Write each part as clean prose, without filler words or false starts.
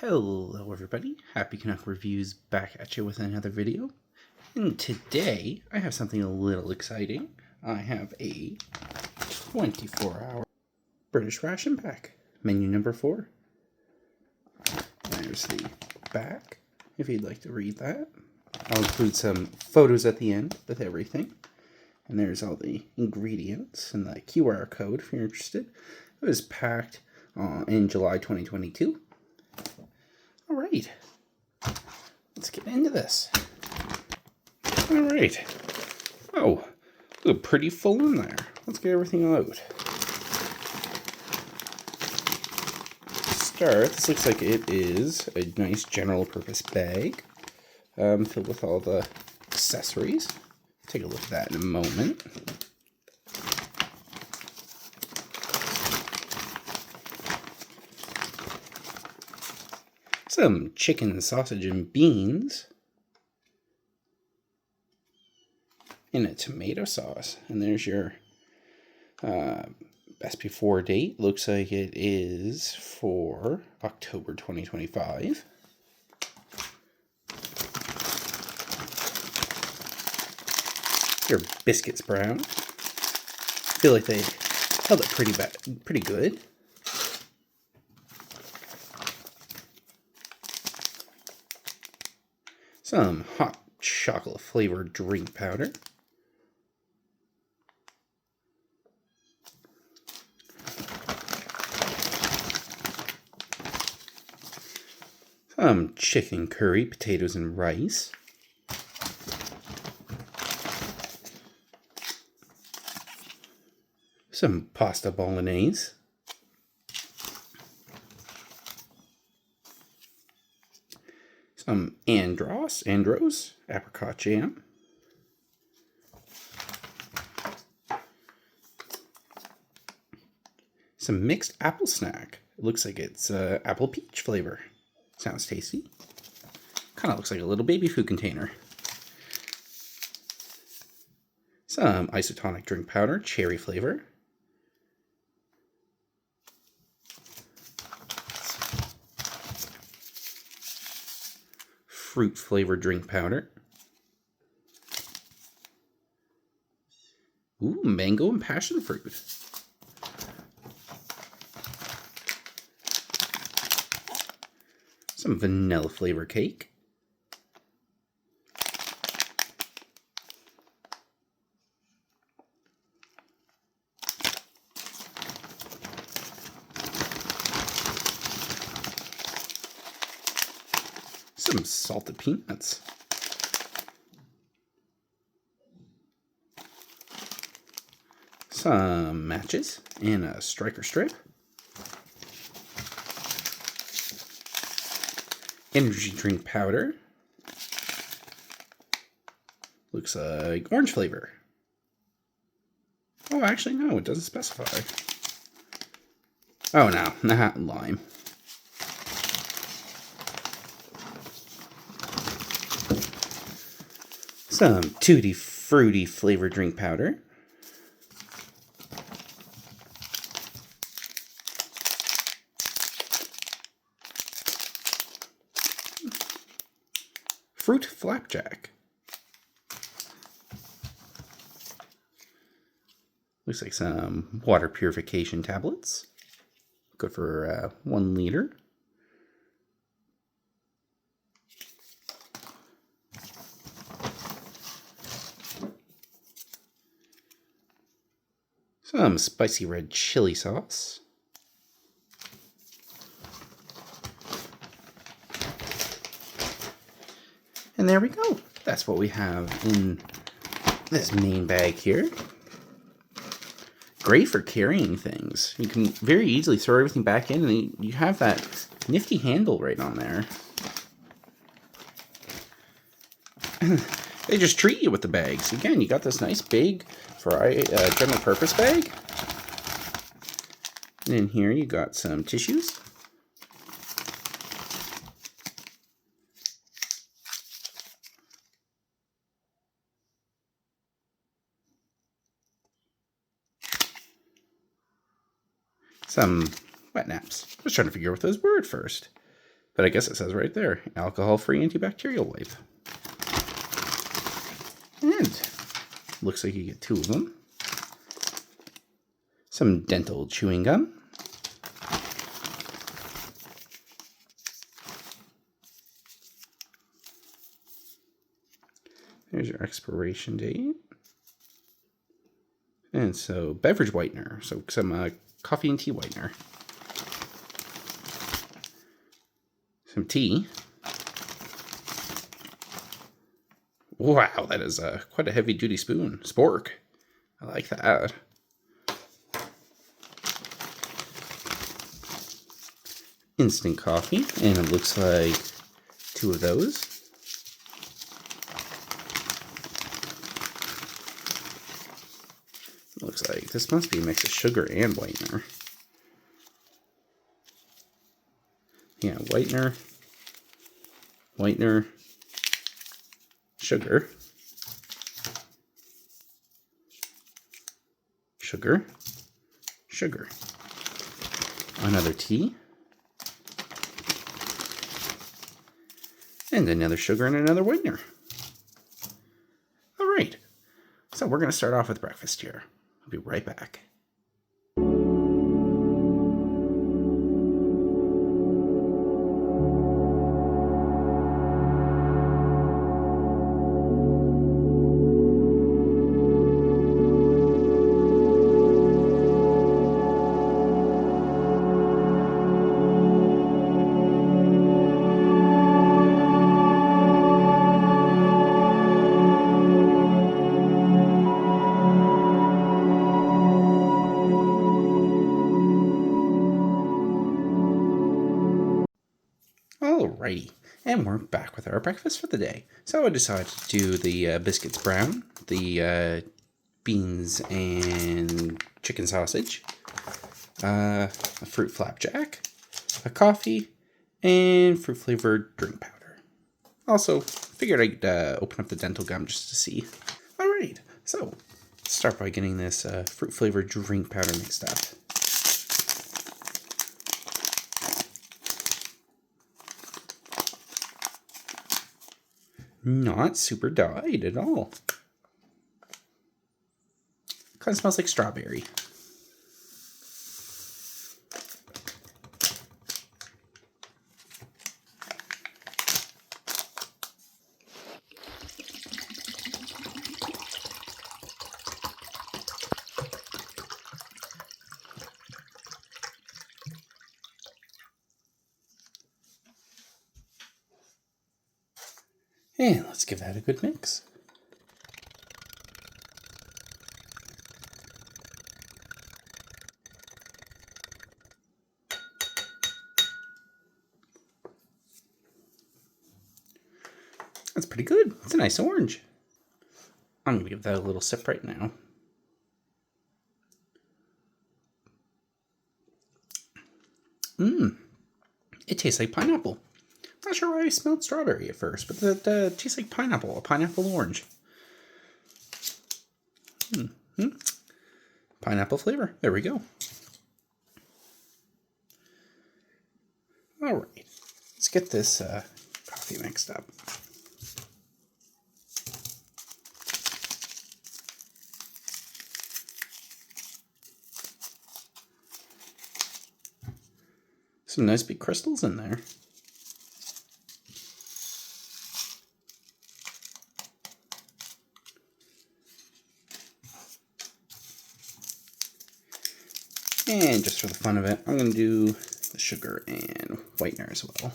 Hello everybody, Happy Canuck Reviews back at you with another video. And today I have something a little exciting. I have a 24-hour British ration pack, menu number 4. There's the back, if you'd like to read that. I'll include some photos at the end with everything. And there's all the ingredients and the QR code if you're interested. It was packed in July 2022. Alright, let's get into this. Alright, oh, look pretty full in there. Let's get everything out. To start, this looks like it is a nice general purpose bag filled with all the accessories. Take a look at that in a moment. Some chicken, sausage, and beans. And a tomato sauce. And there's your best before date. Looks like it is for October 2025. Your biscuits brown. Feel like they held it pretty good. Some hot chocolate flavored drink powder. Some chicken curry, potatoes, and rice. Some pasta bolognese. Some Andros apricot jam. Some mixed apple snack. It looks like it's apple peach flavor. Sounds tasty. Kind of looks like a little baby food container. Some isotonic drink powder, cherry flavor. Fruit flavored drink powder. Ooh, mango and passion fruit. Some vanilla flavor cake. Some salted peanuts. Some matches and a striker strip. Energy drink powder. Looks like orange flavor. Oh, actually, no, it doesn't specify. Oh, no, not lime. Some Tutti Frutti flavored drink powder. Fruit flapjack. Looks like some water purification tablets. Good for 1 liter. Some spicy red chili sauce. And there we go. That's what we have in this main bag here. Great for carrying things. You can very easily throw everything back in and you have that nifty handle right on there. They just treat you with the bags. Again, you got this nice big general purpose bag. And in here you got some tissues. Some wet naps. I was trying to figure out what those were at first. But I guess it says right there, alcohol-free antibacterial wipe. And looks like you get 2 of them. Some dental chewing gum. There's your expiration date. And so beverage whitener, so some coffee and tea whitener. Some tea. Wow, that is quite a heavy-duty spoon. Spork. I like that. Instant coffee, and it looks like 2 of those. Looks like this must be a mix of sugar and whitener. Yeah, whitener, sugar, sugar. Another tea. And another sugar and another whitener. All right. So we're going to start off with breakfast here. I'll be right back. Alrighty, and we're back with our breakfast for the day. So I decided to do the biscuits brown, the beans and chicken sausage, a fruit flapjack, a coffee, and fruit flavored drink powder. Also, figured I'd open up the dental gum just to see. Alright, so let's start by getting this fruit flavored drink powder mixed up. Not super dyed at all. Kind of smells like strawberry. And let's give that a good mix. That's pretty good. It's a nice orange. I'm going to give that a little sip right now. It tastes like pineapple. Not sure why I smelled strawberry at first, but that tastes like pineapple, a pineapple orange. Pineapple flavor. There we go. All right, let's get this coffee mixed up. Some nice big crystals in there. And just for the fun of it, I'm going to do the sugar and whitener as well.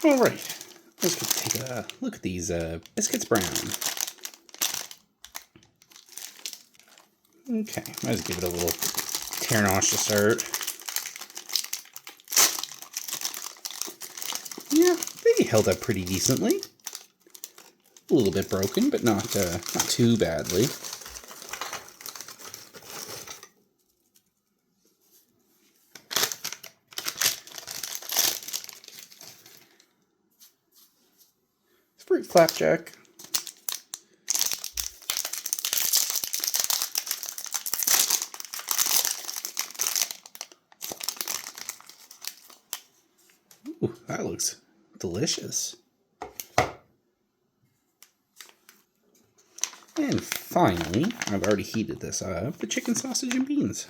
All right, let's take a look at these biscuits brown. Okay, might as well give it a little tear-nosh to start. Yeah, they held up pretty decently. A little bit broken, but not too badly. Fruit flapjack. Ooh, that looks delicious. And finally, I've already heated this up, the chicken sausage and beans.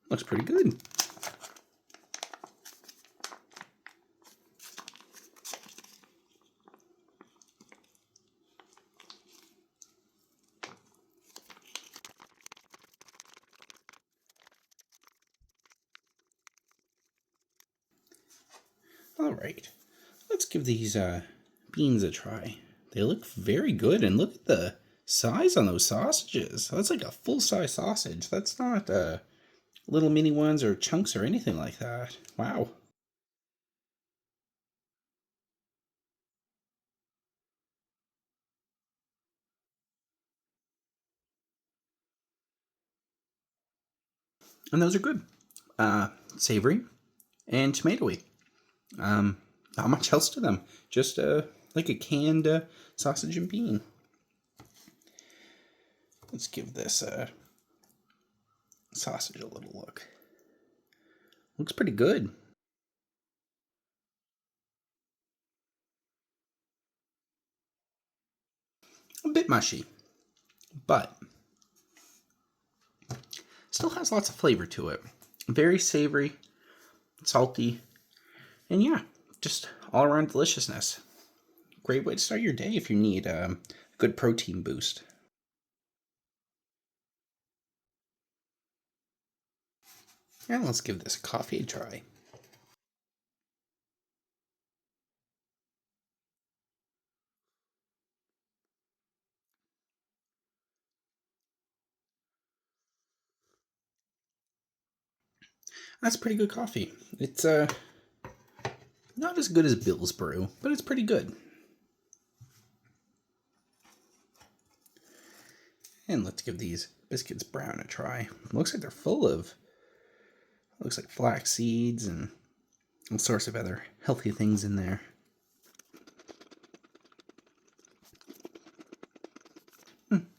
Looks pretty good. All right, let's give these beans a try. They look very good, and look at the size on those sausages. That's like a full-size sausage. That's not little mini ones or chunks or anything like that. Wow. And those are good. Savory and tomatoey. Not much else to them. Just like a canned sausage and bean. Let's give this sausage a little look. Looks pretty good. A bit mushy, but still has lots of flavor to it. Very savory, salty, and yeah, just all around deliciousness. Great way to start your day if you need a good protein boost. And let's give this coffee a try. That's pretty good coffee. It's not as good as Bill's Brew, but it's pretty good. And let's give these biscuits brown a try. Looks like they're full of, looks like flax seeds and all sorts of other healthy things in there.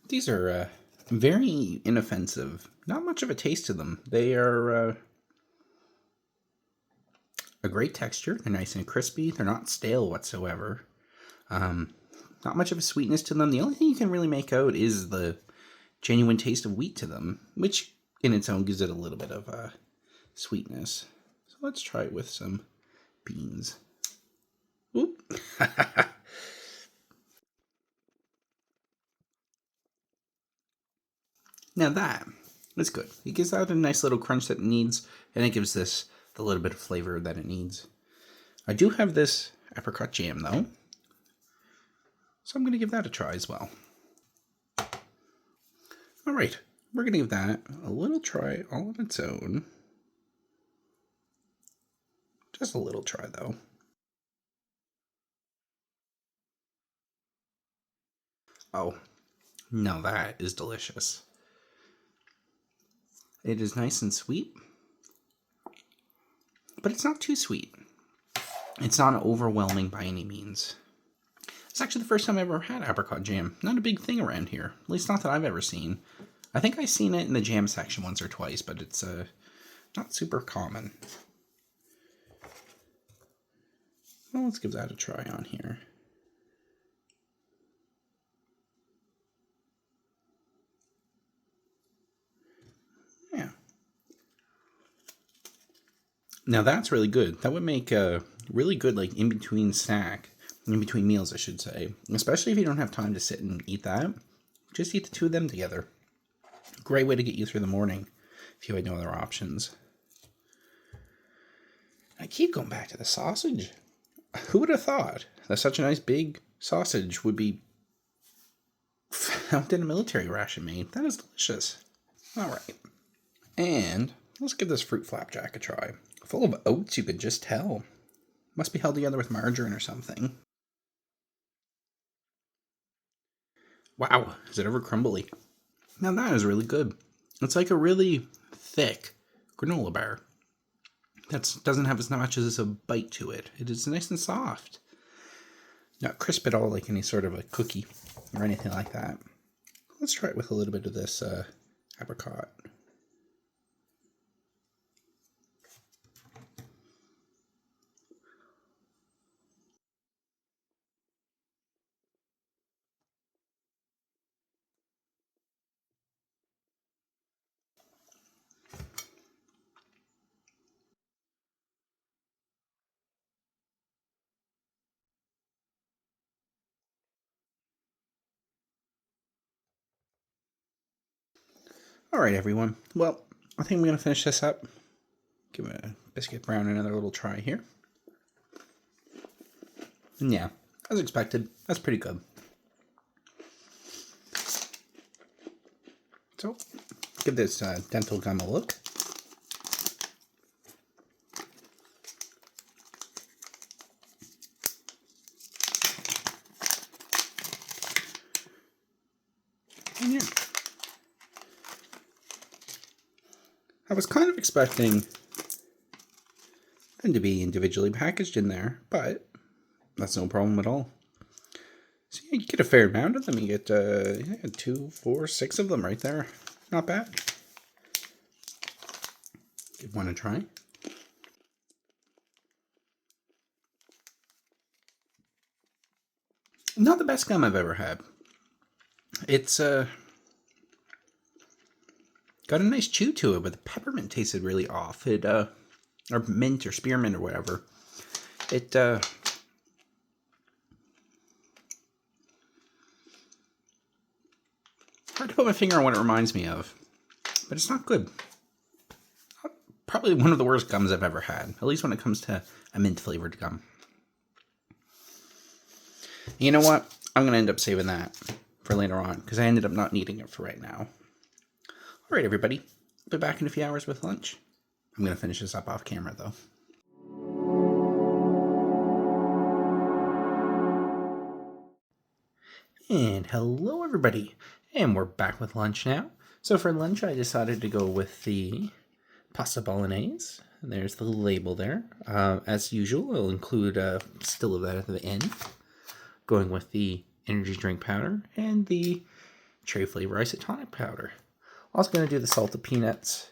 These are very inoffensive. Not much of a taste to them. They are a great texture. They're nice and crispy. They're not stale whatsoever. Not much of a sweetness to them. The only thing you can really make out is the genuine taste of wheat to them, which in its own gives it a little bit of sweetness. So let's try it with some beans. Oop. Now that's good. It gives out a nice little crunch that it needs, and it gives this the little bit of flavor that it needs. I do have this apricot jam though, so I'm going to give that a try as well. All right, we're going to give that a little try all on its own. Just a little try though. Oh, now that is delicious. It is nice and sweet, but it's not too sweet. It's not overwhelming by any means. It's actually the first time I've ever had apricot jam. Not a big thing around here, at least not that I've ever seen. I think I've seen it in the jam section once or twice, but it's not super common. Well, let's give that a try on here. Yeah. Now that's really good. That would make a really good like in between meals, I should say. Especially if you don't have time to sit and eat that. just eat the two of them together. Great way to get you through the morning if you had no other options. I keep going back to the sausage. Who would have thought that such a nice big sausage would be found in a military ration made? That is delicious. All right. And let's give this fruit flapjack a try. Full of oats, you could just tell. Must be held together with margarine or something. Wow, is it ever crumbly? Now that is really good. It's like a really thick granola bar. That doesn't have as much as a bite to it. It is nice and soft. Not crisp at all like any sort of a cookie or anything like that. Let's try it with a little bit of this apricot. All right, everyone. Well, I think I'm going to finish this up. Give a biscuit brown another little try here. And yeah, as expected, that's pretty good. So, give this dental gum a look. And yeah. I was kind of expecting them to be individually packaged in there, but that's no problem at all. So yeah, you get a fair amount of them. You get 2, 4, 6 of them right there. Not bad. Give one a try. Not the best gum I've ever had. It's got a nice chew to it, but the peppermint tasted really off. It or mint or spearmint or whatever. It hard to put my finger on what it reminds me of, but it's not good. Probably one of the worst gums I've ever had, at least when it comes to a mint flavored gum. You know what? I'm going to end up saving that for later on because I ended up not needing it for right now. All right, everybody. I'll be back in a few hours with lunch. I'm going to finish this up off camera, though. And hello, everybody. And we're back with lunch now. So for lunch, I decided to go with the pasta bolognese. And there's the label there. As usual, I'll include a still of that at the end. Going with the energy drink powder and the cherry flavor isotonic powder. Also going to do the salted peanuts,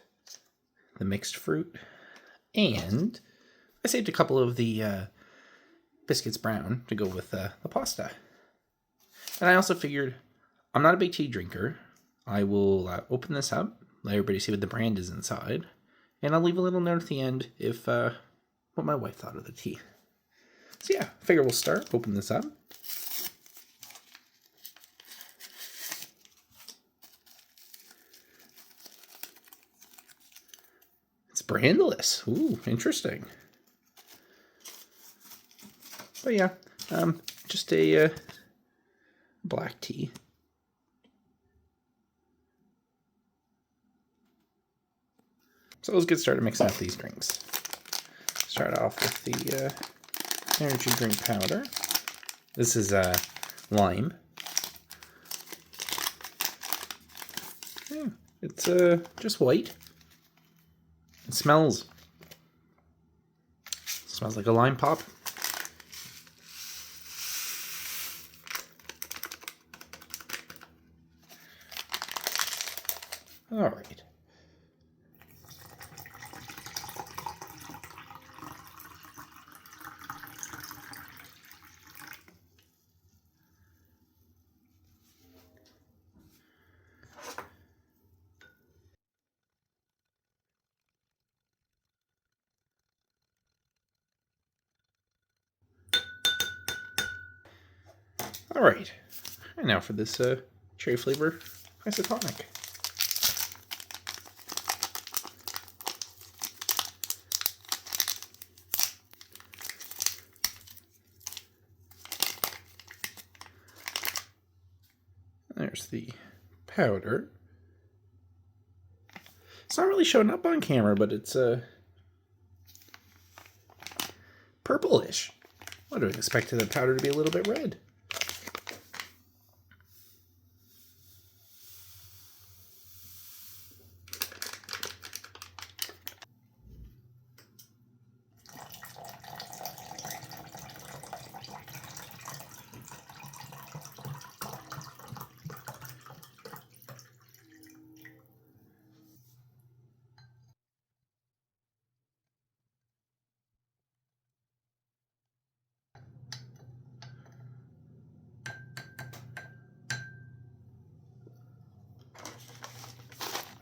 the mixed fruit, and I saved a couple of the biscuits brown to go with the pasta. And I also figured I'm not a big tea drinker. I will open this up, let everybody see what the brand is inside, and I'll leave a little note at the end if what my wife thought of the tea. So yeah, I figure we'll start, open this up. It's brandless. Ooh, interesting. But yeah, just a black tea. So let's get started mixing up these drinks. Start off with the energy drink powder. This is lime. Yeah, it's just white. It smells like a lime pop. All right. All right. And now for this cherry flavor isotonic. There's the powder. It's not really showing up on camera, but it's purplish. I would have expected the powder to be a little bit red.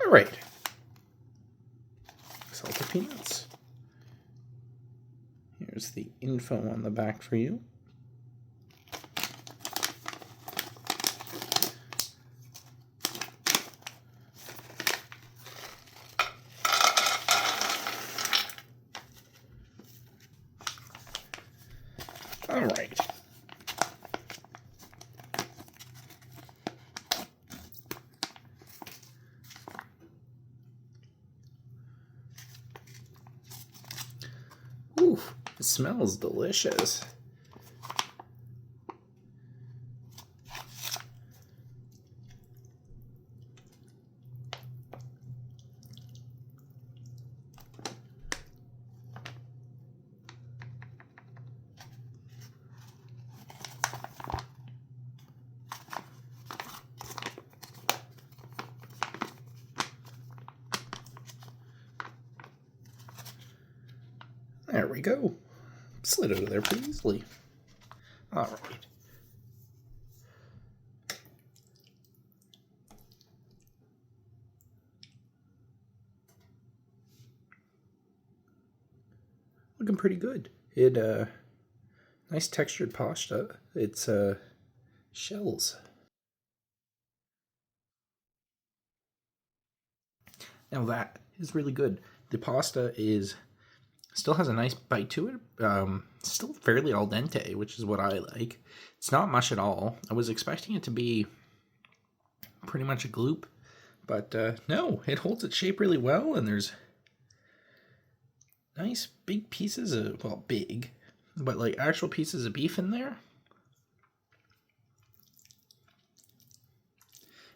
All right. Salted peanuts. Here's the info on the back for you. All right. Ooh, it smells delicious. There we go. Slid out of there pretty easily. All right. Looking pretty good. It nice textured pasta. It's shells. Now that is really good. The pasta is still has a nice bite to it. Still fairly al dente, which is what I like. It's not mush at all. I was expecting it to be pretty much a gloop, but no, it holds its shape really well, and there's nice big pieces of, well, big, but like actual pieces of beef in there.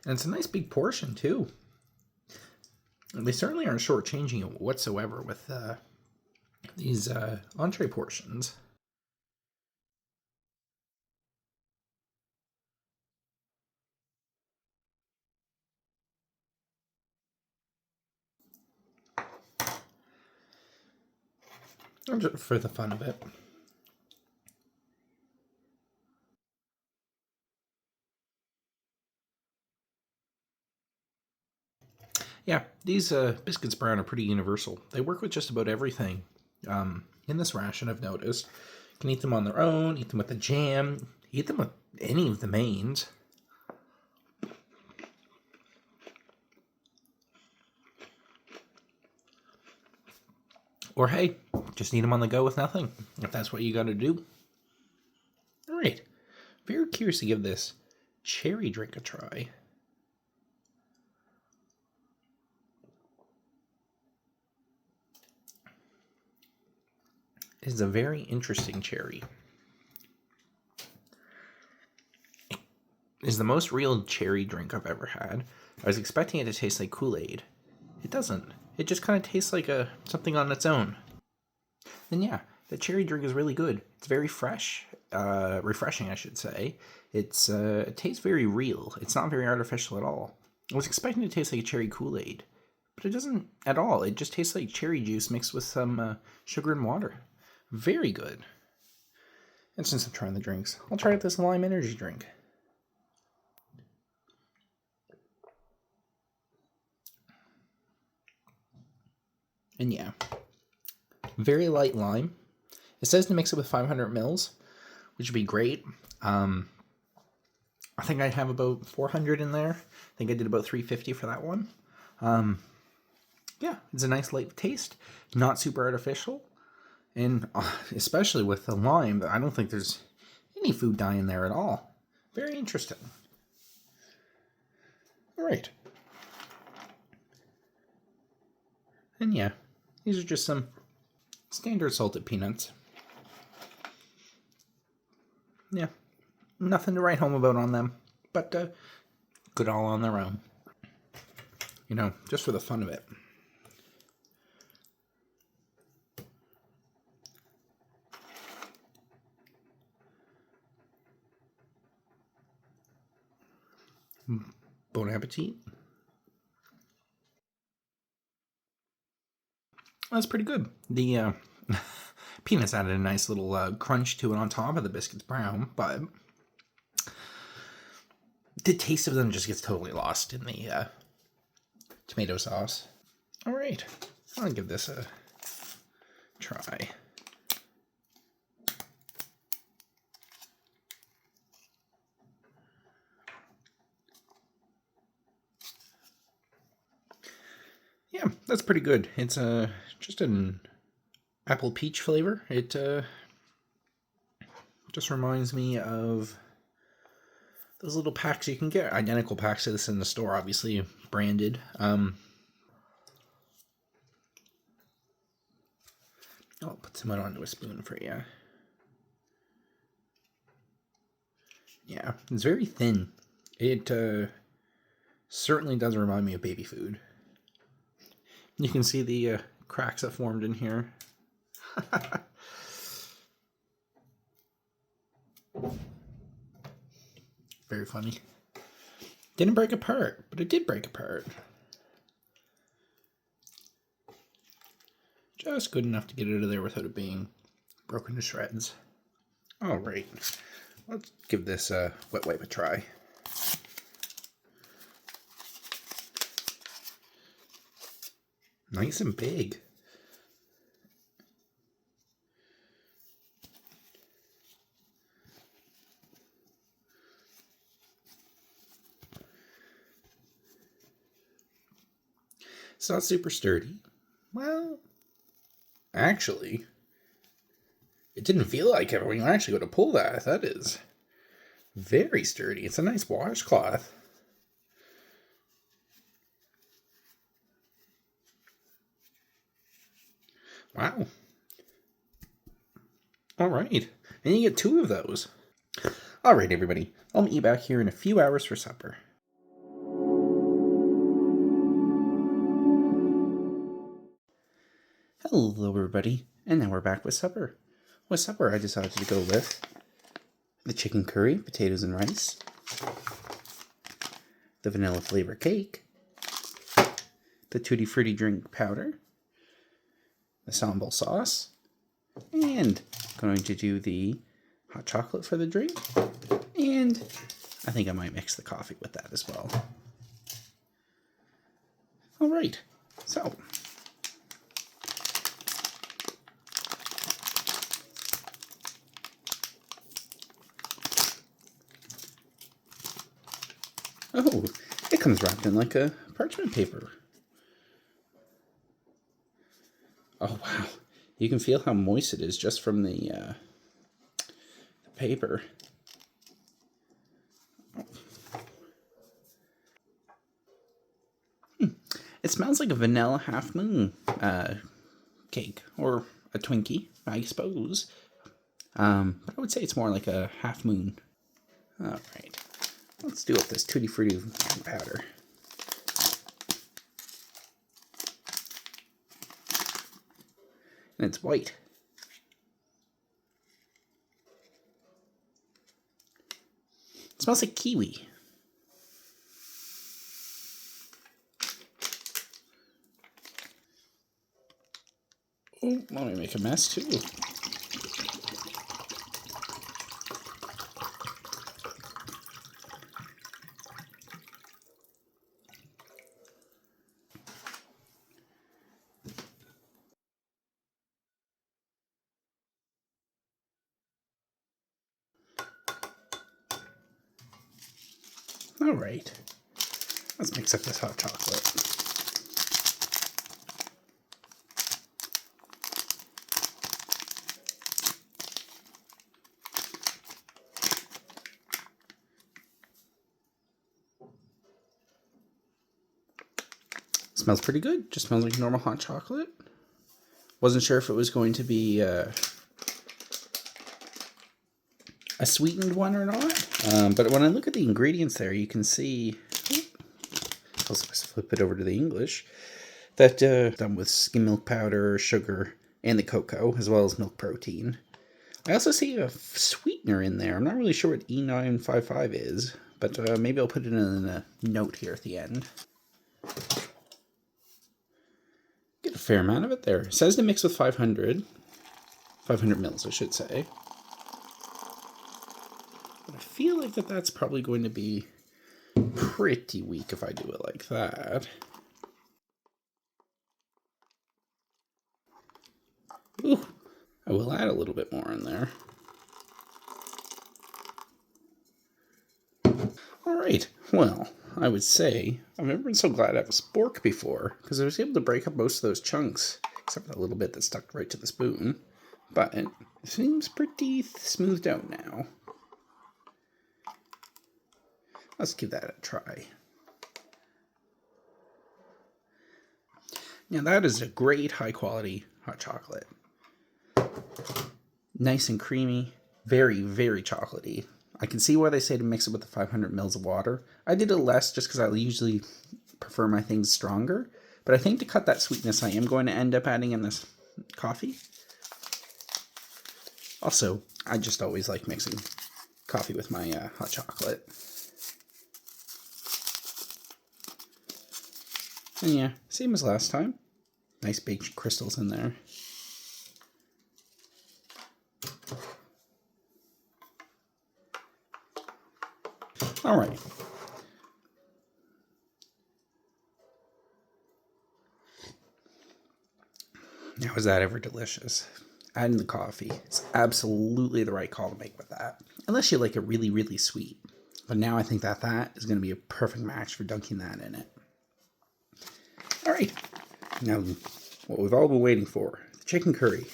And it's a nice big portion too. And they certainly aren't shortchanging it whatsoever with these entree portions. Just for the fun of it. Yeah, these biscuits brown are pretty universal. They work with just about everything in this ration, I've noticed. You can eat them on their own, eat them with a jam, eat them with any of the mains. Or hey, just eat them on the go with nothing, if that's what you gotta do. Alright, very curious to give this cherry drink a try. It is a very interesting cherry. It is the most real cherry drink I've ever had. I was expecting it to taste like Kool-Aid. It doesn't. It just kind of tastes like something on its own. And yeah, the cherry drink is really good. It's very fresh, refreshing, I should say. It tastes very real. It's not very artificial at all. I was expecting it to taste like a cherry Kool-Aid, but it doesn't at all. It just tastes like cherry juice mixed with some sugar and water. Very good. And since I'm trying the drinks, I'll try out this lime energy drink. And yeah, very light lime. It says to mix it with 500 mils, which would be great. I think I have about 400 in there. I think I did about 350 for that one. Yeah, it's a nice light taste, not super artificial, and especially with the lime, I don't think there's any food dye in there at all. Very interesting. All right. And yeah, these are just some standard salted peanuts. Yeah, nothing to write home about on them, but good all on their own. You know, just for the fun of it. Bon appetit. That's pretty good. The peanuts added a nice little crunch to it on top of the biscuits brown, but the taste of them just gets totally lost in the tomato sauce. All right, I'll give this a try. Yeah, that's pretty good. It's just an apple peach flavor. It just reminds me of those little packs you can get, identical packs to this in the store, obviously branded. I'll put some of it onto a spoon for you. Yeah, it's very thin. It certainly does remind me of baby food. You can see the cracks that formed in here. Very funny. Didn't break apart, but it did break apart. Just good enough to get it out of there without it being broken to shreds. All right, let's give this wet wipe a try. Nice and big. It's not super sturdy. Well, actually, it didn't feel like it when you actually go to pull that. That is very sturdy. It's a nice washcloth. Wow. All right. And you get 2 of those. All right, everybody. I'll meet you back here in a few hours for supper. Hello, everybody. And now we're back with supper. With supper, I decided to go with the chicken curry, potatoes and rice, the vanilla flavor cake, the tutti frutti drink powder, the sambal sauce, and going to do the hot chocolate for the drink, and I think I might mix the coffee with that as well. All right, so oh, it comes wrapped in like a parchment paper. Oh wow, you can feel how moist it is just from the paper. It smells like a vanilla half moon cake, or a Twinkie, I suppose. But I would say it's more like a half moon. All right, let's do up this tutti frutti powder. And it's white. It smells like kiwi. Oh, let me make a mess too. All right. Let's mix up this hot chocolate. Smells pretty good. Just smells like normal hot chocolate. Wasn't sure if it was going to be a sweetened one or not. But when I look at the ingredients there, you can see... Let's flip it over to the English. That done with skim milk powder, sugar, and the cocoa, as well as milk protein. I also see a sweetener in there. I'm not really sure what E955 is, but maybe I'll put it in a note here at the end. Get a fair amount of it there. It says to mix with 500 mils, I should say. But I feel like that's probably going to be pretty weak if I do it like that. Ooh, I will add a little bit more in there. All right, well, I would say I've never been so glad I have a spork before, because I was able to break up most of those chunks, except for that little bit that stuck right to the spoon. But it seems pretty smoothed out now. Let's give that a try. Now that is a great high quality hot chocolate. Nice and creamy, very, very chocolatey. I can see why they say to mix it with the 500 mils of water. I did it less just because I usually prefer my things stronger. But I think to cut that sweetness, I am going to end up adding in this coffee. Also, I just always like mixing coffee with my hot chocolate. And yeah, same as last time. Nice big crystals in there. All right. Now, is that ever delicious? Adding the coffee. It's absolutely the right call to make with that. Unless you like it really, really sweet. But now I think that is going to be a perfect match for dunking that in it. All right. Now, what we've all been waiting for. The chicken curry.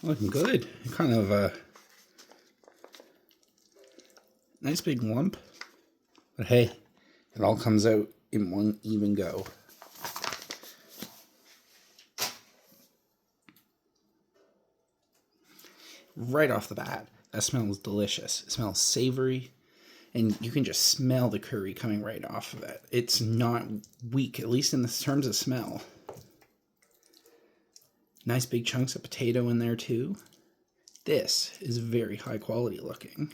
Looking good. Kind of a nice big lump. But hey, it all comes out in one even go. Right off the bat, that smells delicious. It smells savory, and you can just smell the curry coming right off of it. It's not weak, at least in the terms of smell. Nice big chunks of potato in there too. This is very high quality looking.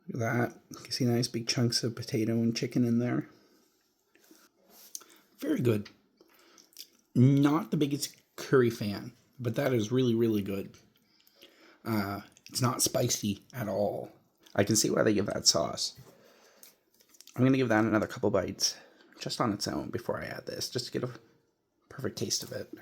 Look at that. You can see nice big chunks of potato and chicken in there. Very good. Not the biggest curry fan, but that is really, really good. It's not spicy at all. I can see why they give that sauce. I'm going to give that another couple bites, just on its own, before I add this, just to get a perfect taste of it.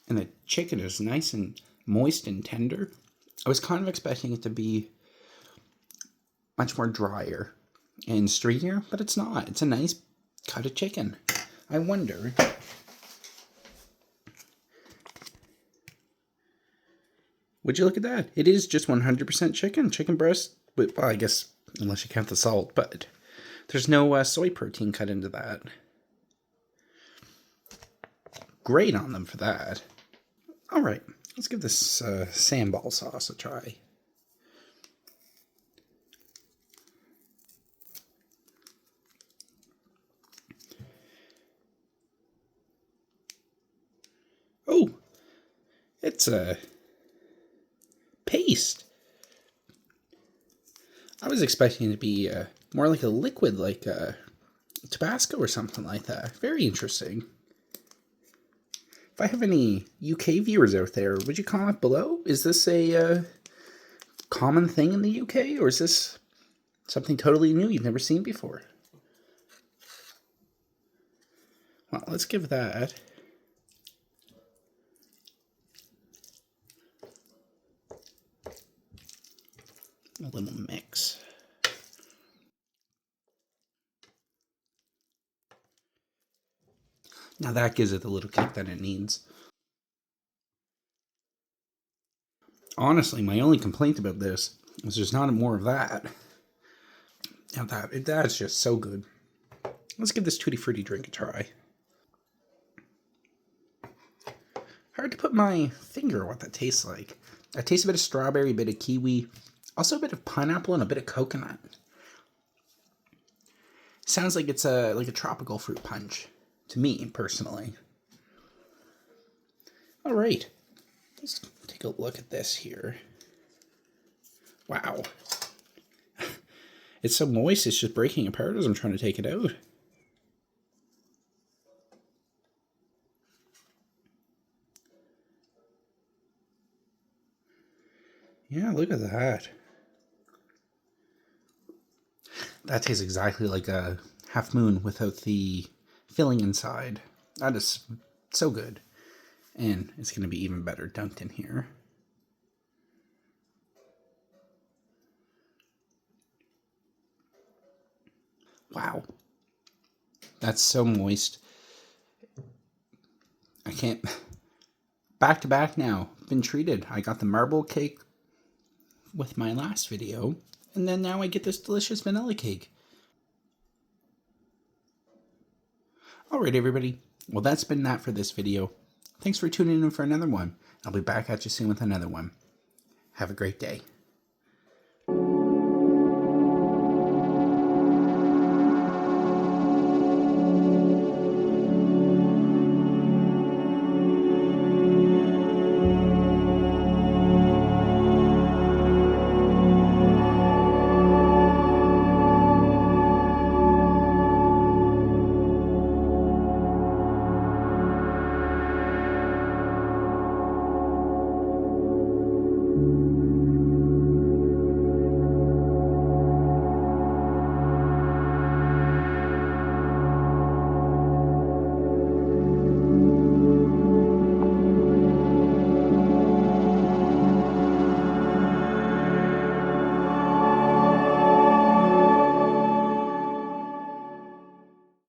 And the chicken is nice and moist and tender. I was kind of expecting it to be much more drier and stringier, but it's not. It's a nice cut of chicken. I wonder... Would you look at that? It is just 100% chicken breast. Well, I guess, unless you count the salt, but there's no soy protein cut into that. Great on them for that. All right, let's give this sambal sauce a try. Oh, it's a paste. I was expecting it to be more like a liquid, like Tabasco or something like that. Very interesting. If I have any UK viewers out there, would you comment below? Is this a common thing in the UK, or is this something totally new you've never seen before? Well, let's give that a little mix. Now that gives it the little kick that it needs. Honestly, my only complaint about this is there's not more of that. Now that's just so good. Let's give this Tutti Frutti drink a try. Hard to put my finger on what that tastes like. I taste a bit of strawberry, a bit of kiwi, also a bit of pineapple and a bit of coconut. Sounds like it's like a tropical fruit punch to me personally. All right, let's take a look at this here. Wow. It's so moist, it's just breaking apart as I'm trying to take it out. Yeah, look at that. That tastes exactly like a Half Moon without the filling inside. That is so good. And it's going to be even better dunked in here. Wow. That's so moist. I can't... Back to back now. Been treated. I got the marble cake with my last video. And then now I get this delicious vanilla cake. Alright everybody. Well, that's been that for this video. Thanks for tuning in for another one. I'll be back at you soon with another one. Have a great day.